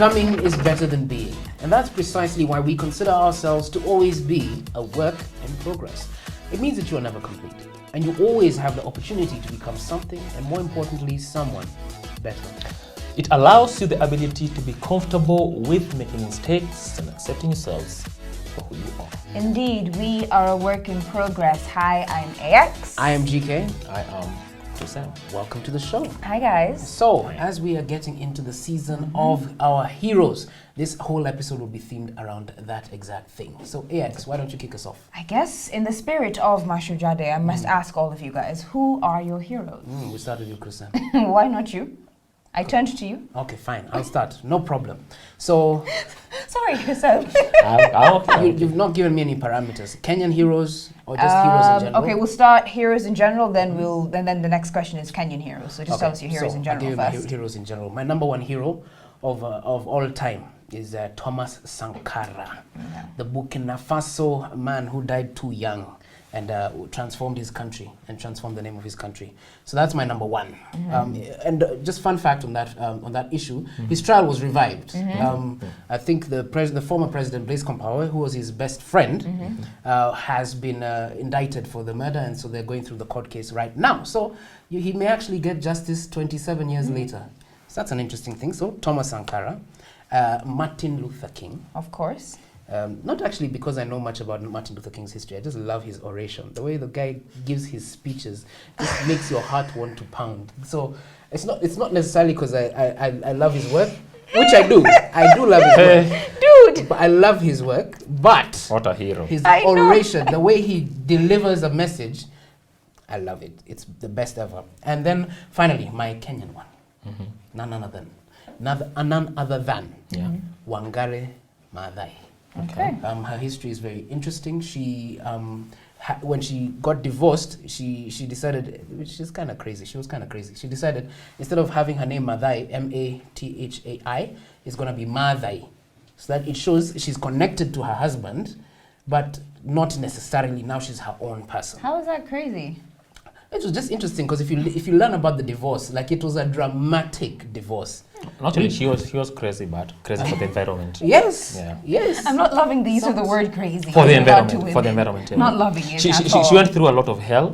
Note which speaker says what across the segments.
Speaker 1: Becoming is better than being, and that's precisely why we consider ourselves to always be a work in progress. It means that you are never complete, and you always have the opportunity to become something, and more importantly, someone better.
Speaker 2: It allows you the ability to be comfortable with making mistakes and accepting yourselves for who you are.
Speaker 3: Indeed, we are a work in progress. Hi, I'm AX.
Speaker 1: I am GK.
Speaker 2: I am Sam.
Speaker 1: Welcome to the show.
Speaker 3: Hi, guys.
Speaker 1: So, as we are getting into the season of our heroes, this whole episode will be themed around that exact thing. So, AX, why don't you kick us off?
Speaker 3: I guess in the spirit of Mashujaa Day, I must ask all of you guys, who are your heroes?
Speaker 1: We start with you, Kristen.
Speaker 3: Why not you? I turned to you.
Speaker 1: Okay, fine. I'll start. No problem. So,
Speaker 3: sorry, Kristen.
Speaker 1: You've not given me any parameters. Kenyan heroes or just heroes in general?
Speaker 3: Okay, we'll start heroes in general. Then then the next question is Kenyan heroes. So just tell us your heroes in general
Speaker 1: I'll give
Speaker 3: first.
Speaker 1: you my heroes in general. My number one hero of all time is Thomas Sankara, the Burkina Faso man who died too young and transformed his country and transformed the name of his country. So that's my number one. And just fun fact on that issue, his trial was revived. I think the former president Blaise Compaoré, who was his best friend, has been indicted for the murder, and so they're going through the court case right now. So he may actually get justice 27 years later. So that's an interesting thing. So Thomas Sankara, Martin Luther King.
Speaker 3: Of course.
Speaker 1: Not actually because I know much about Martin Luther King's history. I just love his oration. The way the guy gives his speeches just makes your heart want to pound. So it's not necessarily because I love his work, which I do. I do love his work.
Speaker 3: Dude!
Speaker 1: But I love his work, but
Speaker 2: What a hero.
Speaker 1: his oration, the way he delivers a message, I love it. It's the best ever. And then finally, my Kenyan one. None other than Wangari Maathai.
Speaker 3: Okay.
Speaker 1: Her history is very interesting. She, when she got divorced, she decided, which is kind of crazy. She was kind of crazy. She decided instead of having her name Maathai, Mathai, it's going to be Maathai, so that it shows she's connected to her husband, but not necessarily now she's her own person.
Speaker 3: How is that crazy?
Speaker 1: It was just interesting because if you learn about the divorce, like it was a dramatic divorce.
Speaker 2: Not really, she was crazy, but crazy for the environment.
Speaker 1: Yes.
Speaker 2: Yeah.
Speaker 1: Yes.
Speaker 3: I'm not loving the use of the word crazy.
Speaker 2: For the environment. For the environment. Yeah.
Speaker 3: Not loving it.
Speaker 2: She went through a lot of hell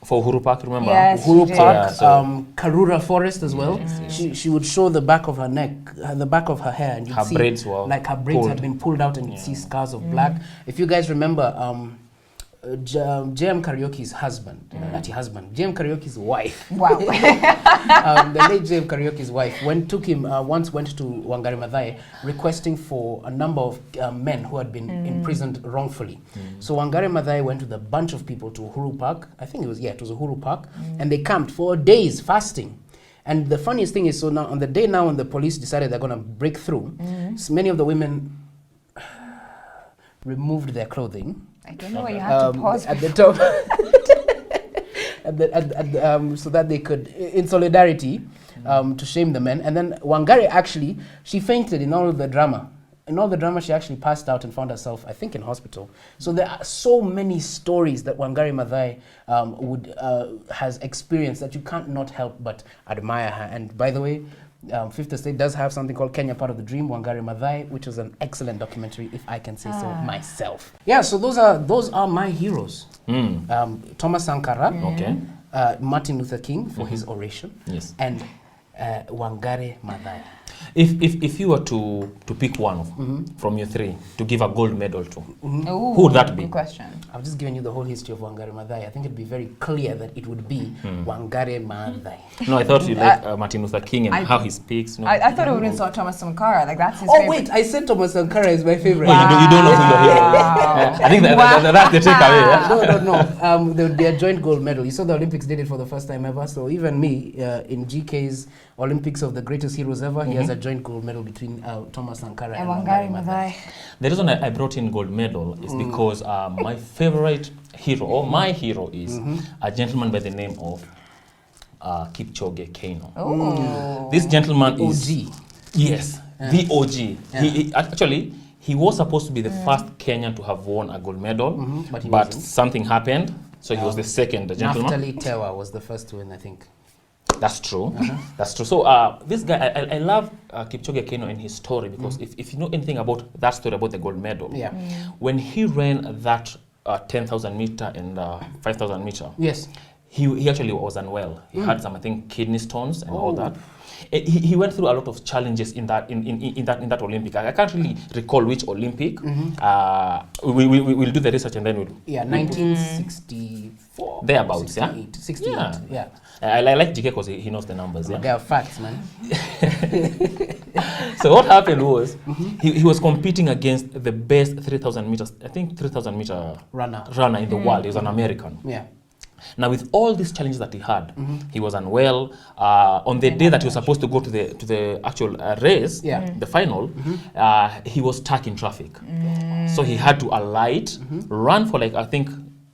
Speaker 2: for Uhuru Park. Remember?
Speaker 3: Yes,
Speaker 1: Uhuru
Speaker 3: she did.
Speaker 1: Park,
Speaker 2: Yeah, so
Speaker 1: Karura Forest as well.
Speaker 2: Yes.
Speaker 1: She would show the back of her neck, the back of her hair, and you'd
Speaker 2: Her
Speaker 1: see
Speaker 2: braids were
Speaker 1: like her braids had
Speaker 2: pulled.
Speaker 1: been pulled out, and you'd see scars of black. If you guys remember, JM Karaoke's husband, JM Karaoke's wife.
Speaker 3: Wow.
Speaker 1: The late JM Karaoke's wife once went to Wangari Maathai requesting for a number of men who had been imprisoned wrongfully. So Wangari Maathai went with a bunch of people to Uhuru Park. I think it was Uhuru Park, and they camped for days fasting. And the funniest thing is, so now on the day when the police decided they're going to break through, so many of the women removed their clothing.
Speaker 3: I don't know why you have to pause
Speaker 1: at the top, so that they could, in solidarity, to shame the men. And then Wangari actually, she fainted in all of the drama. In all the drama, she actually passed out and found herself, I think, in hospital. So there are so many stories that Wangari Maathai has experienced that you can't not help but admire her. And by the way, Fifth Estate does have something called Kenya Part of the Dream, Wangari Maathai, which was an excellent documentary, if I can say so myself. Yeah, so those are my heroes. Thomas Sankara,
Speaker 2: Okay.
Speaker 1: Martin Luther King for his oration,
Speaker 2: Yes.
Speaker 1: and Wangari Maathai.
Speaker 2: If you were to pick one from your three to give a gold medal to,
Speaker 3: Ooh,
Speaker 2: who would that be?
Speaker 3: Good question.
Speaker 1: I've just given you the whole history of Wangari Maathai. I think it'd be very clear that it would be Wangari Maathai.
Speaker 2: No, I thought you liked Martin Luther King and how he speaks. No?
Speaker 3: I thought it would insult Thomas Sankara. Like that's his
Speaker 1: Oh
Speaker 3: favorite.
Speaker 1: wait, I said Thomas Sankara is my favorite.
Speaker 2: Oh, you don't know who your hero is. I think that's the takeaway. Yeah?
Speaker 1: No. There would be a joint gold medal. You saw the Olympics did it for the first time ever. So even me, in GK's Olympics of the greatest heroes ever, he has a joint gold medal between Thomas Sankara and Wangari Maathai.
Speaker 2: The reason I brought in gold medal is because my favorite hero, or my hero, is a gentleman by the name of Kipchoge Keino. This gentleman is
Speaker 1: OG.
Speaker 2: Yes, the OG. He was supposed to be the first Kenyan to have won a gold medal, but something happened, so he was the second gentleman.
Speaker 1: Naftali Tewa was the first to win, I think.
Speaker 2: That's true. That's true. So this guy, I love Kipchoge Keino and his story because if you know anything about that story about the gold medal, when he ran that 10,000 meter and 5,000 meter,
Speaker 1: Yes.
Speaker 2: he actually was unwell. He had some, I think, kidney stones and all that. He went through a lot of challenges in that Olympic. I can't really recall which Olympic. We'll do the research and then we'll.
Speaker 1: Yeah, 1964.
Speaker 2: Thereabouts,
Speaker 1: 68, 68. Yeah.
Speaker 2: I like GK because he knows the numbers. Yeah.
Speaker 1: They are facts, man.
Speaker 2: So what happened was he was competing against the best 3,000 meters. I think 3,000 meter
Speaker 1: Runner.
Speaker 2: in the world. He was an American.
Speaker 1: Yeah.
Speaker 2: Now, with all these challenges that he had, he was unwell. On the day that he was supposed to go to the actual race, the final, he was stuck in traffic. So he had to alight, run for like, I think,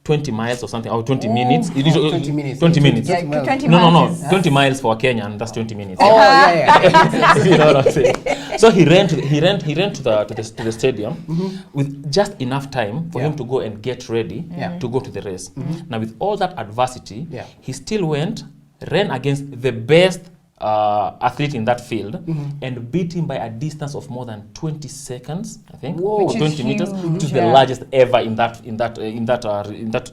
Speaker 2: 20 miles or something, or 20 minutes.
Speaker 1: 20 minutes.
Speaker 2: 20 minutes.
Speaker 3: Yeah, 20
Speaker 2: No,
Speaker 3: miles.
Speaker 2: 20 miles for a Kenyan, that's 20 minutes.
Speaker 1: Oh, yeah.
Speaker 2: You know what I'm saying? So he ran to the stadium with just enough time for him to go and get ready to go to the race. Now, with all that adversity, he still ran against the best athlete in that field and beat him by a distance of more than 20 seconds, I think,
Speaker 1: Whoa.
Speaker 2: 20 meters,
Speaker 3: huge,
Speaker 2: which is the largest ever in that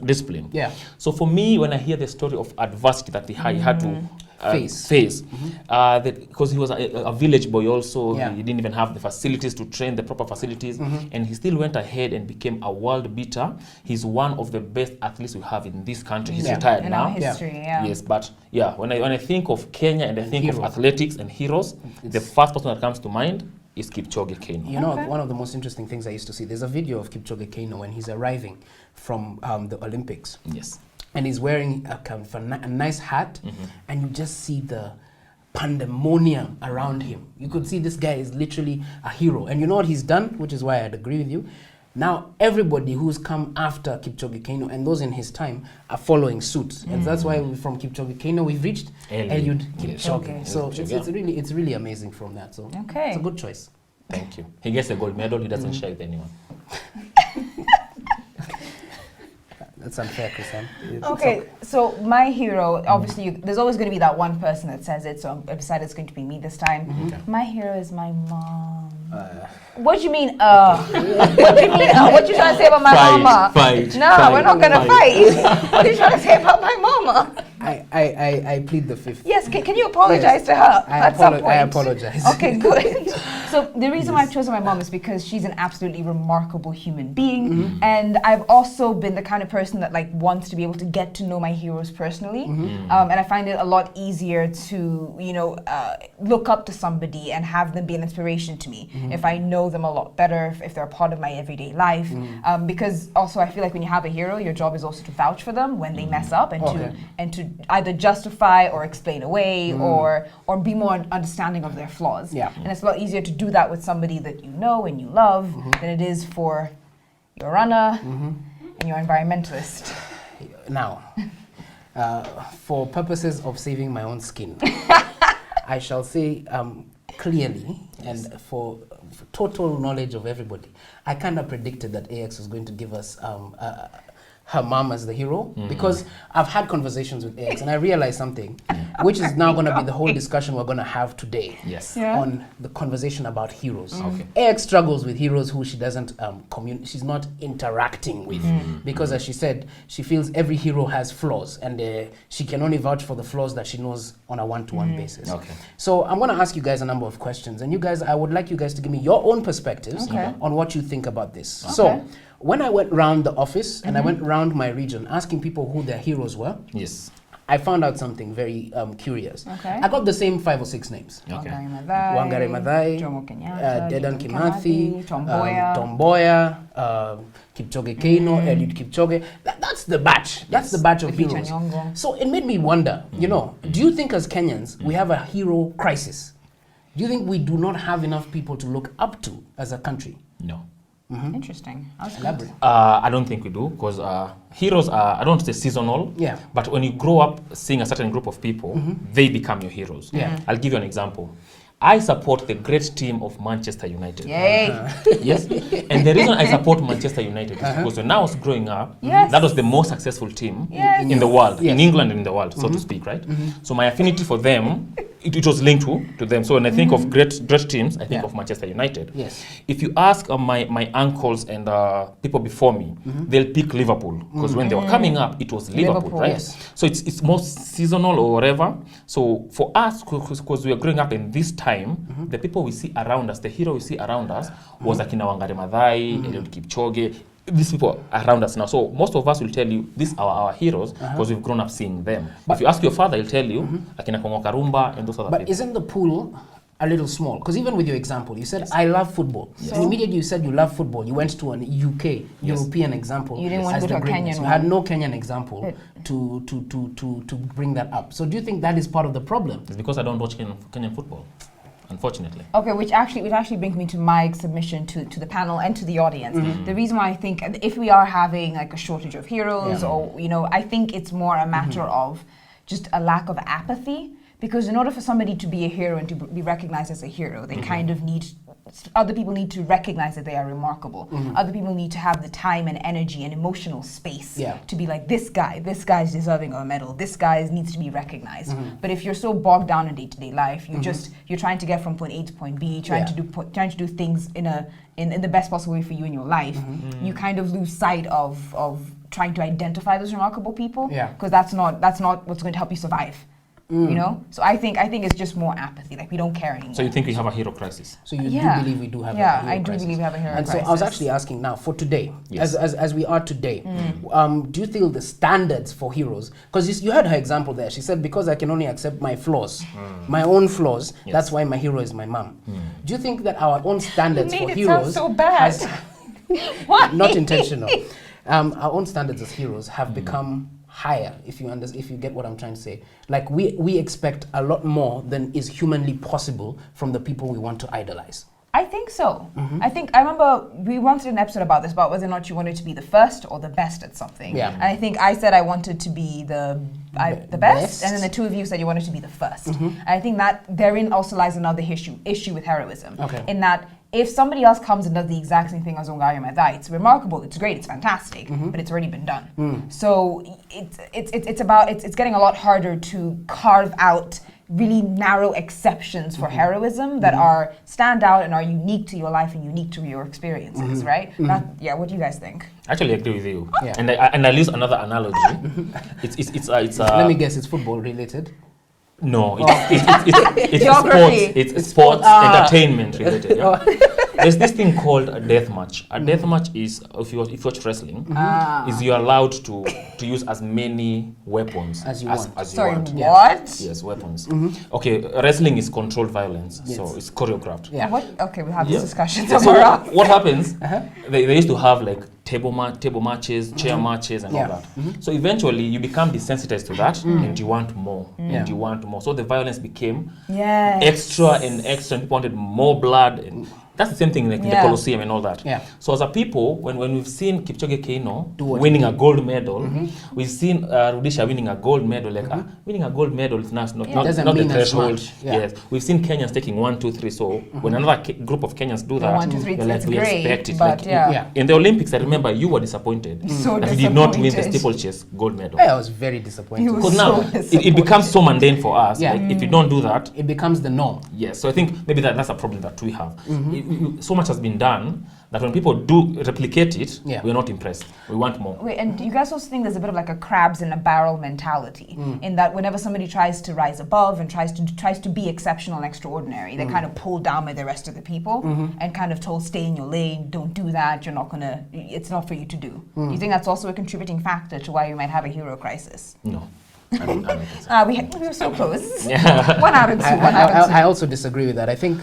Speaker 2: discipline.
Speaker 1: Yeah.
Speaker 2: So for me, when I hear the story of adversity that he had to face, because he was a village boy also, he didn't even have the facilities to train, the proper facilities, and he still went ahead and became a world beater. He's one of the best athletes we have in this country. He's retired
Speaker 3: In
Speaker 2: now.
Speaker 3: our history,
Speaker 2: Yes, but when I think of Kenya and I think of athletics and heroes, the first person that comes to mind is Kipchoge Keino.
Speaker 1: You know, one of the most interesting things I used to see, there's a video of Kipchoge Keino when he's arriving from the Olympics.
Speaker 2: Yes.
Speaker 1: And he's wearing a nice hat, and you just see the pandemonium around him. You could see this guy is literally a hero. And you know what he's done, which is why I'd agree with you. Now, everybody who's come after Kipchoge Keino and those in his time are following suit. And that's why from Kipchoge Keino, we've reached Eliud Kipchoge.
Speaker 3: Okay.
Speaker 1: So it's really amazing from that. So it's a good choice.
Speaker 2: Thank you. He gets a gold medal, he doesn't share with anyone.
Speaker 1: That's unfair, Christian.
Speaker 3: Okay, so my hero, obviously, there's always going to be that one person that says it, so I decided it's going to be me this time. My hero is my mom. What do you mean, What do you mean, What you trying to say about my mama? We're not going to fight. What are you trying to say about my mama?
Speaker 1: I plead the fifth.
Speaker 3: Yes, can you apologize to her at some point?
Speaker 1: I apologize.
Speaker 3: Okay, good. So the reason why I've chosen my mom is because she's an absolutely remarkable human being, and I've also been the kind of person that like wants to be able to get to know my heroes personally, and I find it a lot easier to look up to somebody and have them be an inspiration to me if I know them a lot better, if they're a part of my everyday life. Because also I feel like when you have a hero, your job is also to vouch for them when they mess up and to either justify or explain away or be more understanding of their flaws. And it's a lot easier to do that with somebody that you know and you love than it is for your runner and your environmentalist.
Speaker 1: Now, for purposes of saving my own skin, I shall say clearly and for total knowledge of everybody, I kind of predicted that AX was going to give us her mom as the hero because I've had conversations with AX and I realized something, which is now going to be the whole discussion we're going to have today on the conversation about heroes. AX struggles with heroes who she doesn't she's not interacting with because, as she said, she feels every hero has flaws and she can only vouch for the flaws that she knows on a one-to-one basis. So I'm going to ask you guys a number of questions, and you guys, I would like you guys to give me your own perspectives on what you think about this. So when I went round the office and I went round my region asking people who their heroes were, I found out something very curious. I got the same 5 or 6 names. Wangari Maathai,
Speaker 3: Jomo Kenyatta,
Speaker 1: Dedan Kimathi,
Speaker 3: Tom
Speaker 1: Mboya, Kipchoge Keino, Eliud Kipchoge. That's the batch. That's the batch of heroes. So it made me wonder, do you think as Kenyans we have a hero crisis? Do you think we do not have enough people to look up to as a country?
Speaker 2: No.
Speaker 3: Interesting.
Speaker 2: I don't think we do, because heroes are, I don't want to say seasonal, but when you grow up seeing a certain group of people, they become your heroes. I'll give you an example. I support the great team of Manchester United.
Speaker 3: Yay.
Speaker 2: Yes. And the reason I support Manchester United is because when I was growing up,
Speaker 3: Yes.
Speaker 2: that was the most successful team
Speaker 3: Yes.
Speaker 2: in the world,
Speaker 1: Yes.
Speaker 2: in England and in the world, so to speak, right? So my affinity for them, it was linked to them. So when I think of great teams, I think of Manchester United.
Speaker 1: Yes.
Speaker 2: If you ask my uncles and people before me, they'll pick Liverpool because when they were coming up, it was Liverpool, right?
Speaker 1: Yes.
Speaker 2: So it's more seasonal or whatever. So for us, because we are growing up in this time, the people we see around us, the hero we see around us, was Akina Wangari Maathai, Eliud Kipchoge. These people around us now. So most of us will tell you these are our heroes because we've grown up seeing them.
Speaker 1: But
Speaker 2: if you ask your father, he'll tell you Akina Kongo Karumba and those other
Speaker 1: But
Speaker 2: people.
Speaker 1: isn't the pool a little small? Because even with your example, you said, I love football.
Speaker 3: Yes.
Speaker 1: And immediately you said you love football. You went to an UK, European example.
Speaker 3: You didn't want
Speaker 1: as
Speaker 3: to go
Speaker 1: the
Speaker 3: to a
Speaker 1: greatness.
Speaker 3: Kenyan
Speaker 1: You had
Speaker 3: one.
Speaker 1: no Kenyan example to bring that up. So do you think that is part of the problem?
Speaker 2: It's because I don't watch Kenyan football, unfortunately.
Speaker 3: Okay, which actually brings me to my submission to the panel and to the audience. The reason why I think if we are having like a shortage of heroes, or I think it's more a matter of just a lack of apathy. Because in order for somebody to be a hero and to be recognized as a hero, they kind of need, other people need to recognize that they are remarkable. Other people need to have the time and energy and emotional space to be like, this guy's deserving of a medal, this guy needs to be recognized. But if you're so bogged down in day-to-day life, you're trying to get from point A to point B, trying to do things in the best possible way for you in your life, you kind of lose sight of trying to identify those remarkable people, because that's not what's going to help you survive. So I think it's just more apathy, like we don't care anymore.
Speaker 2: So you think we have a hero crisis?
Speaker 1: So you do believe we do have a hero crisis?
Speaker 3: I do believe we have a hero
Speaker 1: and
Speaker 3: crisis.
Speaker 1: So I was actually asking now, for today, as we are today, do you feel the standards for heroes, because you heard her example there, she said, because I can only accept my flaws, my own flaws, that's why my hero is my mom. Do you think that our own standards for heroes
Speaker 3: so bad. Why?
Speaker 1: not intentional, our own standards as heroes have become higher, if you get what I'm trying to say. Like we expect a lot more than is humanly possible from the people we want to idolize.
Speaker 3: I think so. I remember we once did an episode about this, about whether or not you wanted to be the first or the best at something.
Speaker 1: Yeah.
Speaker 3: And I think I said I wanted to be the best, and then the two of you said you wanted to be the first. And I think that therein also lies another issue with heroism.
Speaker 1: Okay.
Speaker 3: In that if somebody else comes and does the exact same thing as Wangari Maathai, it's remarkable, it's great, it's fantastic, but it's already been done. So it's getting a lot harder to carve out really narrow exceptions for heroism that are stand out and are unique to your life and unique to your experiences, right? What do you guys think?
Speaker 2: Actually, I agree with you.
Speaker 1: Yeah.
Speaker 2: And I'll use another analogy. It's
Speaker 1: Let me guess, it's football related.
Speaker 2: No, it's
Speaker 3: Geography.
Speaker 2: sports. It's sports entertainment related. Yeah. There's this thing called a death match. A death match is, if you watch wrestling, is you're allowed to use as many weapons
Speaker 1: As you want.
Speaker 2: As you
Speaker 3: Sorry,
Speaker 2: want.
Speaker 3: what?
Speaker 2: Yes, weapons. Okay, wrestling is controlled violence, so it's choreographed.
Speaker 1: Yeah.
Speaker 3: Okay, we'll have this discussion
Speaker 2: So
Speaker 3: somewhere else.
Speaker 2: what happens? They used to have like table matches, chair matches, and all that. So eventually, you become desensitized to that, and you want more, and you want more. So the violence became extra and extra, and people wanted more blood. And that's the same thing like in the Colosseum and all that.
Speaker 1: Yeah.
Speaker 2: So as a people, when we've seen Kipchoge Keino winning a gold medal, we've seen Rudisha winning a gold medal. Like winning a gold medal is not
Speaker 1: doesn't
Speaker 2: the
Speaker 1: mean as
Speaker 2: threshold.
Speaker 1: much. Yeah.
Speaker 2: Yes, we've seen Kenyans taking 1, 2, 3. So when another group of Kenyans do that,
Speaker 3: 1, 2, 3,
Speaker 2: you're like,
Speaker 3: it's
Speaker 2: we
Speaker 3: great,
Speaker 2: expect it.
Speaker 3: but
Speaker 2: Like,
Speaker 3: yeah.
Speaker 2: in the Olympics, I remember you were disappointed
Speaker 3: So
Speaker 2: that you did not win the
Speaker 3: disappointed.
Speaker 2: steeplechase gold medal.
Speaker 1: I was very disappointed.
Speaker 3: You
Speaker 2: Because
Speaker 3: So
Speaker 2: now it becomes so mundane for us.
Speaker 1: Yeah.
Speaker 2: Like, if you don't do that,
Speaker 1: It becomes the norm.
Speaker 2: yes. So I think maybe that's a problem that we have. So much has been done that when people do replicate it, we're not impressed. We want more.
Speaker 3: Wait, and do you guys also think there's a bit of like a crabs in a barrel mentality in that whenever somebody tries to rise above and tries to be exceptional and extraordinary, they're kind of pulled down by the rest of the people and kind of told, stay in your lane, don't do that, it's not for you to do. Do you think that's also a contributing factor to why you might have a hero crisis?
Speaker 2: No. I don't think so.
Speaker 3: We were so close.
Speaker 2: Yeah.
Speaker 3: 1 out of 2, 1 out of 2.
Speaker 1: I also disagree with that. I think,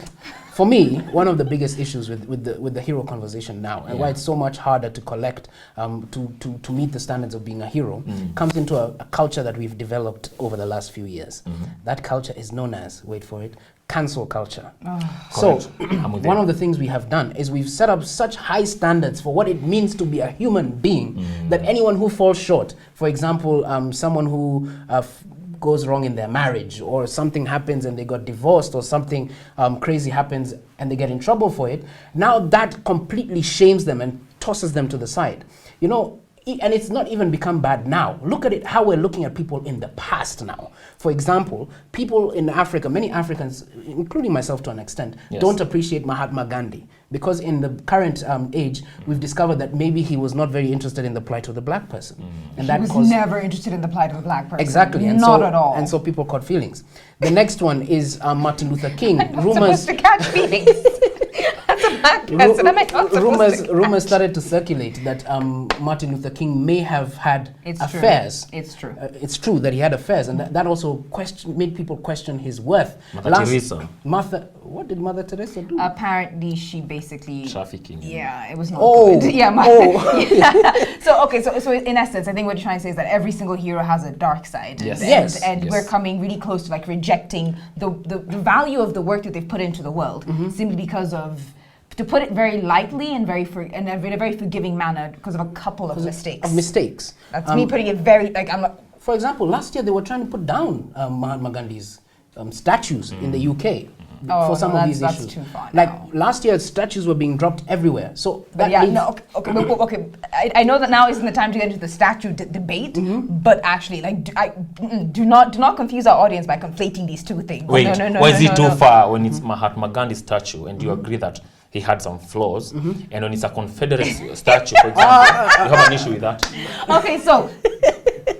Speaker 1: for me, one of the biggest issues with the hero conversation now, and why it's so much harder to collect, to meet the standards of being a hero, comes into a culture that we've developed over the last few years. That culture is known as, wait for it, cancel culture. So, one of the things we have done is we've set up such high standards for what it means to be a human being that anyone who falls short, for example, someone who goes wrong in their marriage, or something happens and they got divorced, or something crazy happens and they get in trouble for it, now that completely shames them and tosses them to the side. You know, and it's not even become bad now. Look at it, how we're looking at people in the past now. For example, people in Africa, many Africans, including myself to an extent, don't appreciate Mahatma Gandhi. Because in the current age, we've discovered that maybe he was not very interested in the plight of the black person. And that
Speaker 3: he was never interested in the plight of the black person.
Speaker 1: Exactly. And
Speaker 3: not at all.
Speaker 1: And so people caught feelings. The next one is Martin Luther King.
Speaker 3: I'm not supposed to catch feelings. That's a black person. Am I not supposed to
Speaker 1: rumors started to circulate that Martin Luther King may have had affairs.
Speaker 3: It's true.
Speaker 1: It's true that he had affairs, and that also made people question his worth.
Speaker 2: Mother Teresa.
Speaker 1: What did Mother Teresa do?
Speaker 3: Apparently, she basically
Speaker 2: trafficking.
Speaker 3: Yeah, it was not good. Yeah, yeah. So in essence, I think what you're trying to say is that every single hero has a dark side.
Speaker 2: Yes.
Speaker 3: And we're coming really close to like rejecting the value of the work that they've put into the world simply because of, to put it very lightly and in a very forgiving manner, because of a couple of mistakes. That's me putting it very
Speaker 1: For example, last year they were trying to put down Mahatma Gandhi's statues in the UK. For some of these issues.
Speaker 3: Too far
Speaker 1: like
Speaker 3: now.
Speaker 1: last year, statues were being dropped everywhere. So that
Speaker 3: okay. I know that now isn't the time to get into the statue debate, but actually, do not confuse our audience by conflating these two things.
Speaker 2: Wait, why is it too far when it's Mahatma Gandhi statue and you agree that he had some flaws, and when it's a Confederate statue, for example, you have an issue with that?
Speaker 3: Okay, so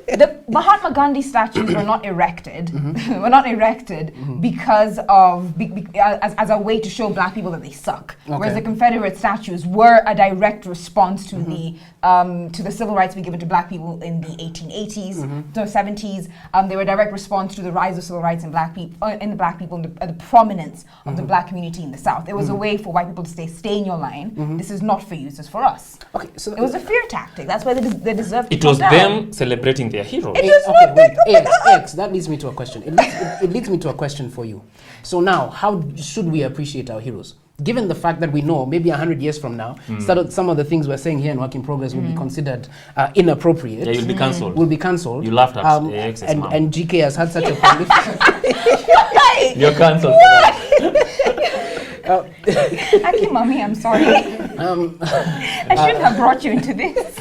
Speaker 3: the Mahatma Gandhi statues were not erected. Were not erected because of as a way to show black people that they suck. Whereas the Confederate statues were a direct response to the civil rights being given to black people in the 1880s, the 70s. They were a direct response to the rise of civil rights in black people, the prominence of the black community in the South. It was a way for white people to stay in your line. This is not for you, this is for us.
Speaker 1: Okay, so
Speaker 3: it was a fear tactic. That's why they deserve to
Speaker 2: It was them celebrating their heroes.
Speaker 1: AX, that leads me to a question. It leads me to a question for you. So now, how should we appreciate our heroes? Given the fact that we know maybe 100 years from now, some of the things we're saying here in Work in Progress will be considered inappropriate.
Speaker 2: Yeah, you'll be cancelled.
Speaker 1: Will be cancelled.
Speaker 2: You laughed at AX's mom.
Speaker 1: And GK has had such a prolific...
Speaker 2: You're cancelled for that.
Speaker 3: Actually, Mommy, I'm sorry. I shouldn't have brought you into this.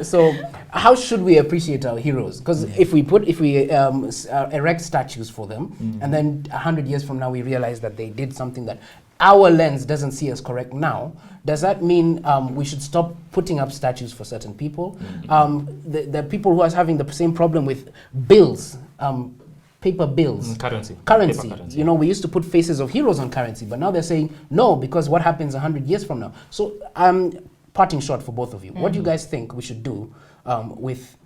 Speaker 1: So how should we appreciate our heroes? Because if we erect statues for them, and then 100 years from now we realize that they did something that our lens doesn't see as correct now, does that mean we should stop putting up statues for certain people? The people who are having the same problem with bills, paper bills.
Speaker 2: Currency.
Speaker 1: You know, we used to put faces of heroes on currency, but now they're saying no, because what happens 100 years from now? So parting shot for both of you. What do you guys think we should do with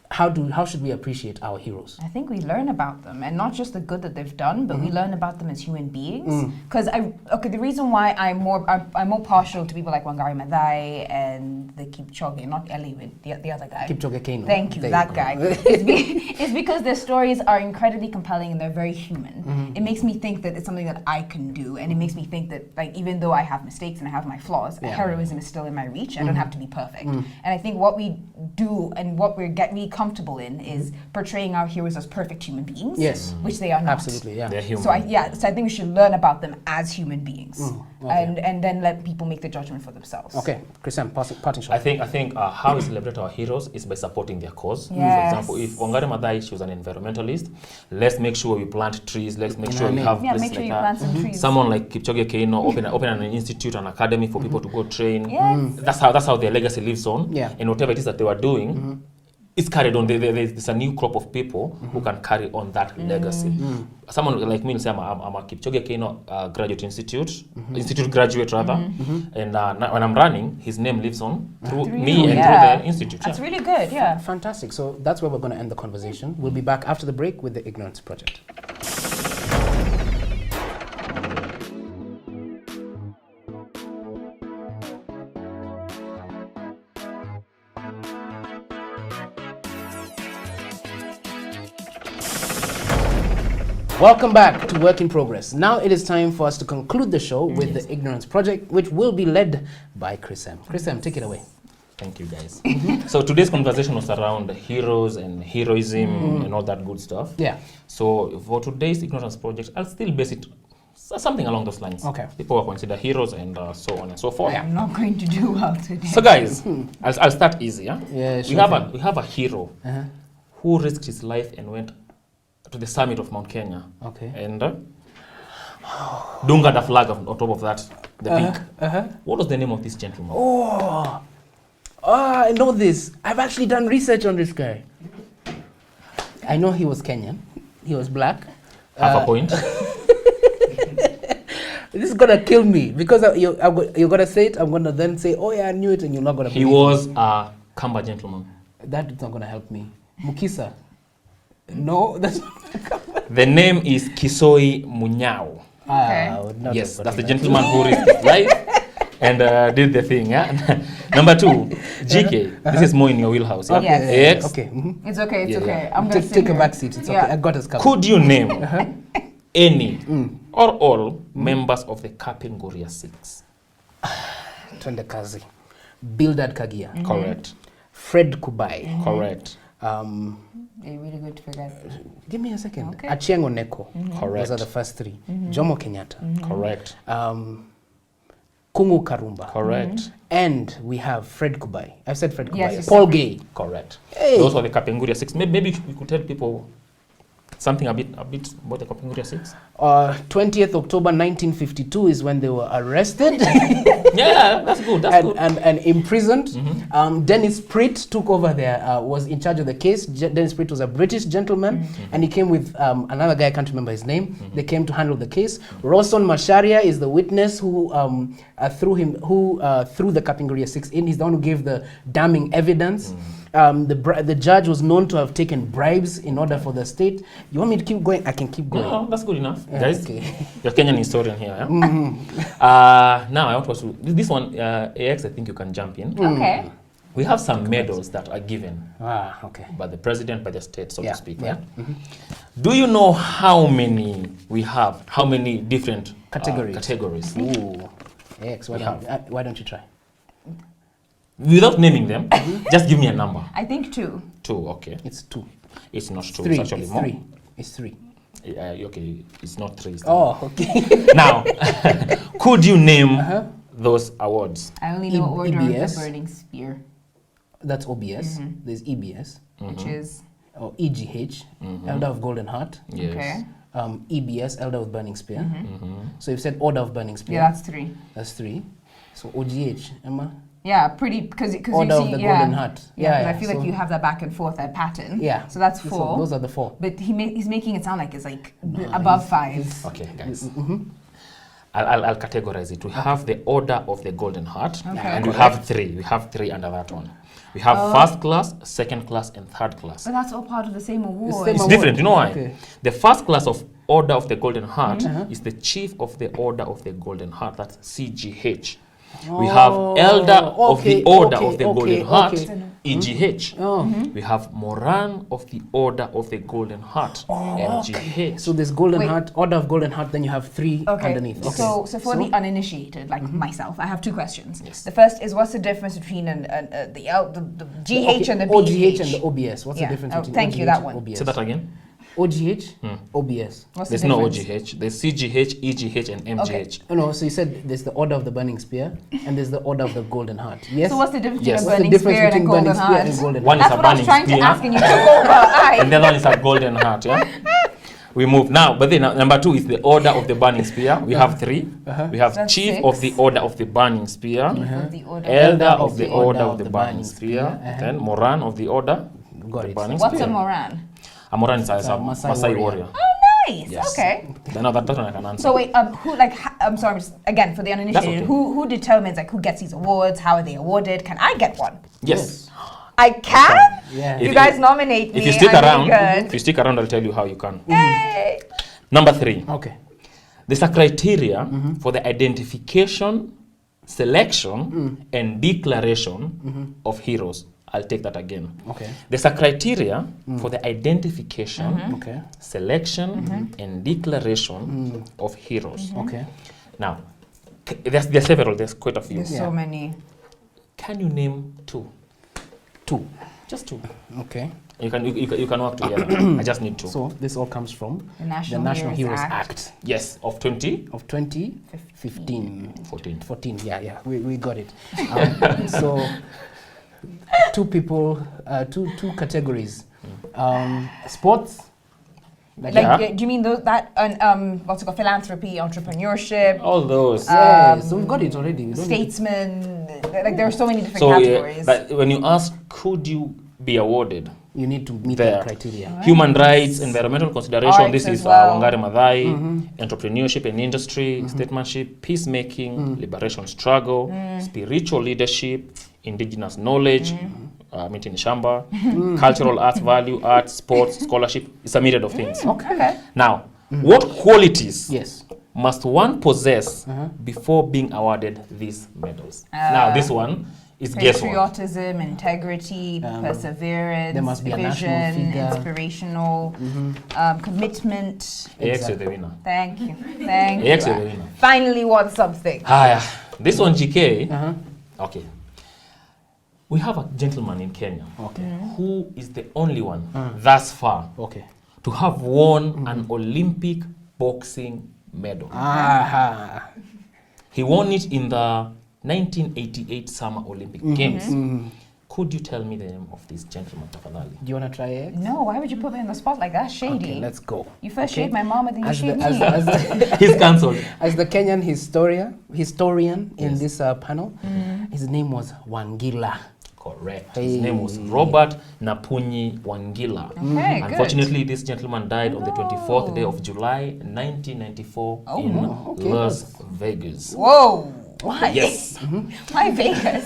Speaker 1: how should we appreciate our heroes?
Speaker 3: I think we learn about them, and not just the good that they've done, but we learn about them as human beings. Because the reason why I'm more partial to people like Wangari Maathai and the Kipchoge, not Eliud, the other guy.
Speaker 1: Kipchoge Keino.
Speaker 3: Thank you, that guy. It's because their stories are incredibly compelling and they're very human. It makes me think that it's something that I can do, and it makes me think that even though I have mistakes and I have my flaws, heroism is still in my reach. I don't have to be perfect. And I think what we do and what we get really comfortable in is portraying our heroes as perfect human beings, which they are not.
Speaker 1: Absolutely, yeah.
Speaker 2: They're human.
Speaker 3: So I think we should learn about them as human beings, and then let people make the judgment for themselves.
Speaker 1: Okay, Christian, parting shot.
Speaker 2: I think how we celebrate our heroes is by supporting their cause.
Speaker 3: Yes.
Speaker 2: For example, if Wangari Maathai, she was an environmentalist, let's make sure we plant trees. Let's make sure we have places
Speaker 3: make sure
Speaker 2: like
Speaker 3: you
Speaker 2: that.
Speaker 3: plant some trees.
Speaker 2: Someone like Kipchoge Keino open an institute, an academy for people to go train.
Speaker 3: Yes.
Speaker 2: That's how their legacy lives on.
Speaker 1: Yeah.
Speaker 2: And whatever it is that they were doing, it's carried on. There's a new crop of people who can carry on that legacy. Someone like me, say I'm a Kipchoge Keino graduate institute graduate rather, and when I'm running, his name lives on through me and through the institute.
Speaker 3: That's really good, yeah.
Speaker 1: Fantastic. So that's where we're going to end the conversation. We'll be back after the break with the Ignorance Project. Welcome back to Work in Progress. Now it is time for us to conclude the show with the Ignorance Project, which will be led by Chris M. Chris M, take it away.
Speaker 2: Thank you, guys. So today's conversation was around heroes and heroism and all that good stuff.
Speaker 1: Yeah.
Speaker 2: So for today's Ignorance Project, I'll still base it something along those lines.
Speaker 1: Okay.
Speaker 2: People are considered heroes and so on and so forth.
Speaker 3: I'm not going to do well today.
Speaker 2: So guys, I'll start easy. Yeah.
Speaker 1: Yeah, sure
Speaker 2: We have a hero
Speaker 1: Uh-huh.
Speaker 2: who risked his life and went to the summit of Mount Kenya.
Speaker 1: Okay.
Speaker 2: And dunga the flag on top of that, the peak. What was the name of this gentleman?
Speaker 1: Oh, I know this. I've actually done research on this guy. I know he was Kenyan. He was black.
Speaker 2: Half a point.
Speaker 1: This is gonna kill me because you're gonna say it. I'm gonna then say, "Oh yeah, I knew it," and you're not gonna.
Speaker 2: He was a Kamba gentleman.
Speaker 1: That is not gonna help me. Mukisa. No, that's.
Speaker 2: The name is Kisoi Munyao. Yes, that's the gentleman who risked his life and did the thing. Yeah. Number 2, GK. This is more in your wheelhouse. Yeah.
Speaker 3: Yes.
Speaker 2: AX.
Speaker 1: Okay.
Speaker 3: It's okay. It's
Speaker 2: Yeah,
Speaker 3: okay.
Speaker 2: yeah.
Speaker 3: I'm gonna
Speaker 1: Take a back seat. It's okay. I got us covered.
Speaker 2: Could you name any or all members of the Kapenguria 6?
Speaker 1: Twende kazi. Bildad Kagia.
Speaker 2: Correct.
Speaker 1: Fred Kubai.
Speaker 2: Correct.
Speaker 3: You're really good to forget.
Speaker 1: Give me a second.
Speaker 3: Okay.
Speaker 1: Achieng' Oneko.
Speaker 2: Correct.
Speaker 1: Those are the first 3. Jomo Kenyatta.
Speaker 2: Correct.
Speaker 1: Kungu Karumba.
Speaker 2: Correct.
Speaker 1: And we have Fred Kubai. I've said Fred Kubai.
Speaker 3: Yes, you
Speaker 1: Paul
Speaker 3: said
Speaker 1: Gay.
Speaker 2: Correct.
Speaker 1: Hey.
Speaker 2: Those were the Kapenguria 6. Maybe we could tell people something a bit about the Kapenguria 6.
Speaker 1: 20th October 1952 is when they were arrested
Speaker 2: Yeah, that's good. That's good.
Speaker 1: and imprisoned. Dennis Pritt took over there, was in charge of the case. Dennis Pritt was a British gentleman, and he came with another guy, I can't remember his name. They came to handle the case. Rawson Macharia is the witness who threw the Kapenguria 6 in. He's the one who gave the damning evidence. The judge was known to have taken bribes in order for the state. You want me to keep going? I can keep going.
Speaker 2: No, that's good enough.
Speaker 1: Yeah,
Speaker 2: Guys,
Speaker 1: okay.
Speaker 2: you're Kenyan historian here. Yeah? Now, I want us to... This one, AX, I think you can jump in.
Speaker 3: Okay.
Speaker 2: We have some medals that are given
Speaker 1: Okay.
Speaker 2: by the president, by the state, so to speak.
Speaker 1: Yeah.
Speaker 2: Right? Do you know how many we have? How many different categories?
Speaker 1: Ooh. X, why don't you try?
Speaker 2: Without naming them, just give me a number.
Speaker 3: I think 2.
Speaker 2: 2, okay.
Speaker 1: It's 2.
Speaker 2: It's not 2,
Speaker 1: 3.
Speaker 2: it's actually
Speaker 1: It's
Speaker 2: more.
Speaker 1: 3. It's 3.
Speaker 2: Okay, it's not 3. It's
Speaker 1: Oh, okay.
Speaker 2: Now, could you name those awards?
Speaker 3: I only know Order of
Speaker 1: EBS.
Speaker 3: the Burning Spear,
Speaker 1: That's OBS. There's EBS.
Speaker 3: which is
Speaker 1: Or EGH, Elder of Golden Heart.
Speaker 2: Yes.
Speaker 3: okay.
Speaker 1: EBS, Elder of Burning Spear. So you've said Order of Burning Spear.
Speaker 3: Yeah, that's 3.
Speaker 1: That's 3. So OGH, Emma?
Speaker 3: Yeah, pretty because you
Speaker 1: Order
Speaker 3: see,
Speaker 1: of the Golden Heart.
Speaker 3: Yeah,
Speaker 1: Yeah,
Speaker 3: I feel
Speaker 1: so-
Speaker 3: like you have that back and forth, that pattern.
Speaker 1: Yeah.
Speaker 3: So that's 4.
Speaker 1: Those are the 4.
Speaker 3: But he's making it sound like it's like above 5.
Speaker 2: Okay, guys. I'll categorize it. We have the Order of the Golden Heart,
Speaker 3: Okay.
Speaker 2: and we have 3. We have 3 under that one. We have first class, second class, and third class.
Speaker 3: But that's all part of the same award.
Speaker 1: same
Speaker 2: It's
Speaker 1: award.
Speaker 2: different. You know why?
Speaker 1: Okay.
Speaker 2: The first class of Order of the Golden Heart is the Chief of the Order of the Golden Heart. That's CGH. We have Elder of the Order of the Golden Heart, EGH. We have Moran of the Order of the Golden Heart, MGH.
Speaker 1: So there's Golden
Speaker 3: Wait.
Speaker 1: Heart, Order of Golden Heart, then you have 3
Speaker 3: Okay.
Speaker 1: underneath. Okay.
Speaker 3: So for the uninitiated, like myself, I have 2 questions.
Speaker 2: Yes.
Speaker 3: The first is, what's the difference between the GH and the BH?
Speaker 1: OGH and the OBS. What's
Speaker 3: Yeah.
Speaker 1: the difference
Speaker 3: Oh,
Speaker 1: between
Speaker 3: thank
Speaker 1: OGH
Speaker 3: you, that
Speaker 1: and
Speaker 3: one.
Speaker 1: OBS?
Speaker 2: Say that again.
Speaker 1: OGH, OBS.
Speaker 3: What's
Speaker 2: There's
Speaker 3: the
Speaker 2: no
Speaker 3: difference?
Speaker 2: OGH. There's CGH, EGH, and MGH.
Speaker 1: Oh no, so you said there's the Order of the Burning Spear and there's the Order of the Golden Heart. Yes.
Speaker 3: So what's the difference
Speaker 2: Yes.
Speaker 3: between a
Speaker 1: What's the
Speaker 3: burning
Speaker 1: difference
Speaker 3: spear and a
Speaker 1: between
Speaker 3: golden
Speaker 1: burning spear
Speaker 3: heart?
Speaker 1: and golden
Speaker 2: One
Speaker 1: heart?
Speaker 2: is a
Speaker 3: That's what I was
Speaker 2: burning
Speaker 3: trying to
Speaker 2: spear,
Speaker 3: ask, and you took over.
Speaker 2: and the other one is a golden heart. Yeah. We move now, but then number 2 is the Order of the Burning Spear. We have 3. We have
Speaker 3: That's
Speaker 2: Chief
Speaker 3: 6.
Speaker 2: of the Order of the Burning Spear,
Speaker 3: The order.
Speaker 2: Elder of the Order of the Burning Spear, then Moran of the Order of
Speaker 1: Got
Speaker 2: the
Speaker 1: it.
Speaker 2: Burning
Speaker 3: What's a
Speaker 2: Spear.
Speaker 3: Moran?
Speaker 2: A Moran is a
Speaker 1: Maasai
Speaker 2: Maasai
Speaker 1: warrior.
Speaker 2: warrior.
Speaker 3: Oh, nice.
Speaker 2: Yes.
Speaker 3: Okay.
Speaker 2: No, that one I can answer.
Speaker 3: So wait, who like? I'm sorry. Again, for the uninitiated,
Speaker 2: okay.
Speaker 3: who determines like who gets these awards? How are they awarded? Can I get one?
Speaker 2: Yes.
Speaker 3: I can.
Speaker 1: Yeah.
Speaker 3: You
Speaker 2: If-
Speaker 3: guys nominate me.
Speaker 2: If you stick
Speaker 3: I'm
Speaker 2: around,
Speaker 3: good.
Speaker 2: if you stick around, I'll tell you how you can.
Speaker 3: Yay.
Speaker 2: Number 3.
Speaker 1: Okay.
Speaker 2: There's a criteria for the identification, selection, and declaration of heroes. I'll take that again.
Speaker 1: Okay.
Speaker 2: There's a criteria for the identification,
Speaker 1: Okay.
Speaker 2: selection, and declaration of heroes.
Speaker 1: Okay.
Speaker 2: Now, there's several. There's quite a few.
Speaker 3: There's
Speaker 1: Yeah.
Speaker 3: so many.
Speaker 2: Can you name two?
Speaker 1: Two.
Speaker 2: Just two.
Speaker 1: Okay.
Speaker 2: You can work together. I just need two.
Speaker 1: So this all comes from
Speaker 3: The National
Speaker 1: Heroes
Speaker 3: Act.
Speaker 1: Act
Speaker 2: Yes, of 20.
Speaker 1: of 2015.
Speaker 2: 14.
Speaker 1: Yeah. We got it. So two people, two categories. Sports.
Speaker 3: Like,
Speaker 2: Yeah.
Speaker 3: do you mean what's it called? Philanthropy, entrepreneurship,
Speaker 2: All those.
Speaker 1: So we've got it already. We don't need-
Speaker 3: statesman? Like there are so many different
Speaker 2: So
Speaker 3: categories.
Speaker 2: but when you ask, could you be awarded?
Speaker 1: You need to meet
Speaker 2: There.
Speaker 1: that criteria.
Speaker 2: Human rights, environmental consideration.
Speaker 3: Arts
Speaker 2: This
Speaker 3: as
Speaker 2: is
Speaker 3: well.
Speaker 2: Wangari Maathai. Entrepreneurship and industry, statesmanship, peacemaking, liberation struggle, spiritual leadership, indigenous knowledge, meeting shamba, cultural arts, value, arts, sports, scholarship. It's a myriad of things.
Speaker 3: Okay.
Speaker 2: Now, what qualities
Speaker 1: Yes.
Speaker 2: must one possess before being awarded these medals? Now, this one is guesswork.
Speaker 3: Patriotism, integrity, perseverance,
Speaker 1: there must be a national
Speaker 3: vision,
Speaker 1: figure.
Speaker 3: inspirational, commitment.
Speaker 2: AX, you're the winner.
Speaker 3: Thank you. Thank you.
Speaker 2: AX, you're the winner.
Speaker 3: Finally won something.
Speaker 2: This one, GK. Okay. We have a gentleman in Kenya who is the only one thus far
Speaker 1: Okay.
Speaker 2: to have won an Olympic boxing medal.
Speaker 1: Aha.
Speaker 2: He won it in the 1988 Summer Olympic Games. Could you tell me the name of this gentleman, tafadhali?
Speaker 1: Do you want to try it?
Speaker 3: No, why would you put me on the spot like that? Shady.
Speaker 1: Okay, let's go.
Speaker 3: You first
Speaker 1: Okay.
Speaker 3: shade my mom and then you
Speaker 1: As
Speaker 3: shade
Speaker 1: the,
Speaker 3: me.
Speaker 2: He's cancelled.
Speaker 1: as the Kenyan historian in this panel, his name was Wangila.
Speaker 2: Correct.
Speaker 1: Hey.
Speaker 2: His name was Robert Napunyi Wangila.
Speaker 3: Okay, good.
Speaker 2: Unfortunately, this gentleman died on the 24th day of July, 1994 in
Speaker 1: okay,
Speaker 2: Las Vegas.
Speaker 3: Whoa. Why?
Speaker 2: Yes.
Speaker 3: Why Vegas?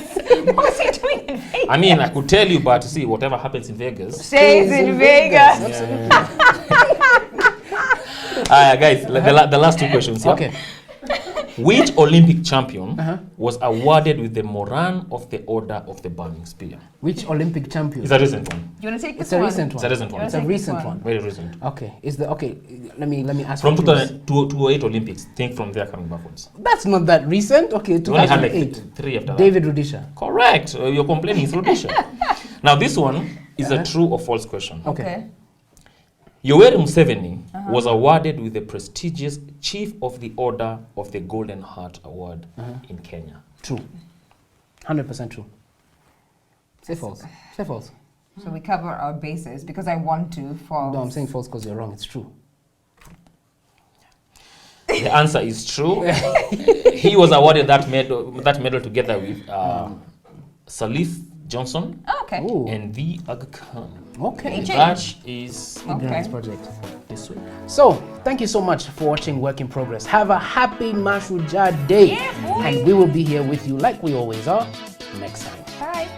Speaker 3: What's he doing in Vegas?
Speaker 2: I mean, I could tell you, but see, whatever happens in Vegas.
Speaker 3: Stays in Vegas.
Speaker 2: Guys, the last two questions. Yeah?
Speaker 1: Okay.
Speaker 2: Which Olympic champion was awarded with the Moran of the Order of the Burning Spear?
Speaker 1: Which Olympic champion?
Speaker 2: It's a recent one.
Speaker 3: You want to take this
Speaker 1: It's a
Speaker 3: one?
Speaker 1: recent
Speaker 2: It's
Speaker 1: one.
Speaker 2: a recent one.
Speaker 1: It's a
Speaker 3: Take this
Speaker 1: recent
Speaker 3: one.
Speaker 1: one.
Speaker 2: Very recent.
Speaker 1: Okay. Let me ask
Speaker 2: From
Speaker 1: you.
Speaker 2: 2008 Olympics. Think from there coming backwards.
Speaker 1: That's not that recent. Okay,
Speaker 2: You only had like
Speaker 1: 2008.
Speaker 2: three after that.
Speaker 1: David Rudisha.
Speaker 2: Correct. You're complaining. It's Rhodesia. Now this one is a true or false question.
Speaker 1: Okay.
Speaker 2: Yoweri Museveni was awarded with the prestigious Chief of the Order of the Golden Heart Award in Kenya.
Speaker 1: True. 100% true. Say false. Say false.
Speaker 3: So we cover our bases because I want to fall.
Speaker 1: No, I'm saying false because you're wrong. It's true.
Speaker 2: The answer is true. He was awarded that medal together with Salif Johnson
Speaker 3: Okay.
Speaker 1: Ooh.
Speaker 2: and V. Aga Khan.
Speaker 1: Okay.
Speaker 3: H-
Speaker 2: That is
Speaker 1: Ignorance Project.
Speaker 2: this way.
Speaker 1: So, thank you so much for watching Work in Progress. Have a happy Mashujaa day.
Speaker 3: Yeah, boy.
Speaker 1: And we will be here with you like we always are next time.
Speaker 3: Bye.